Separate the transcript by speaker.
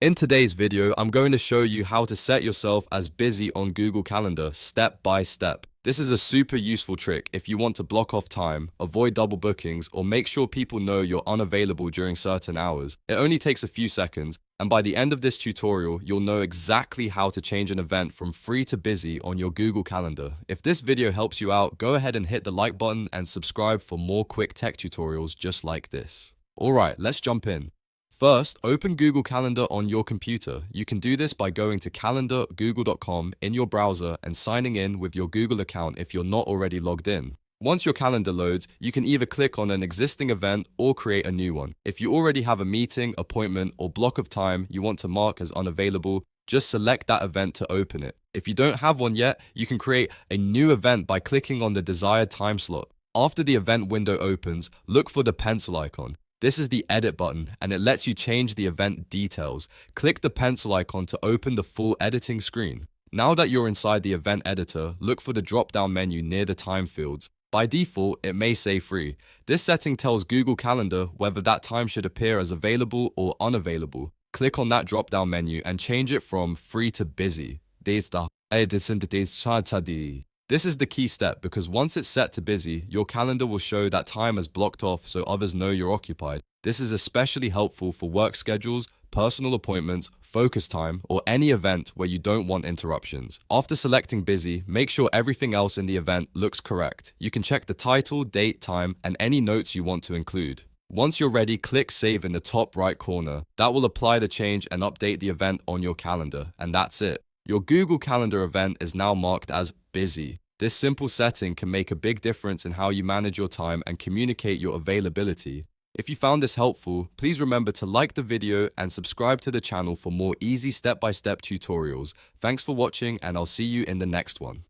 Speaker 1: In today's video, I'm going to show you how to set yourself as busy on Google Calendar step by step. This is a super useful trick if you want to block off time, avoid double bookings, or make sure people know you're unavailable during certain hours. It only takes a few seconds, and by the end of this tutorial, you'll know exactly how to change an event from free to busy on your Google Calendar. If this video helps you out, go ahead and hit the like button and subscribe for more quick tech tutorials just like this. Alright, let's jump in. First, open Google Calendar on your computer. You can do this by going to calendar.google.com in your browser and signing in with your Google account if you're not already logged in. Once your calendar loads, you can either click on an existing event or create a new one. If you already have a meeting, appointment, or block of time you want to mark as unavailable, just select that event to open it. If you don't have one yet, you can create a new event by clicking on the desired time slot. After the event window opens, look for the pencil icon. This is the edit button and it lets you change the event details. Click the pencil icon to open the full editing screen. Now that you're inside the event editor, look for the drop-down menu near the time fields. By default, it may say free. This setting tells Google Calendar whether that time should appear as available or unavailable. Click on that drop-down menu and change it from free to busy. This is the key step because once it's set to busy, your calendar will show that time as blocked off so others know you're occupied. This is especially helpful for work schedules, personal appointments, focus time, or any event where you don't want interruptions. After selecting busy, make sure everything else in the event looks correct. You can check the title, date, time, and any notes you want to include. Once you're ready, click Save in the top right corner. That will apply the change and update the event on your calendar, and that's it. Your Google Calendar event is now marked as busy. This simple setting can make a big difference in how you manage your time and communicate your availability. If you found this helpful, please remember to like the video and subscribe to the channel for more easy step-by-step tutorials. Thanks for watching and I'll see you in the next one.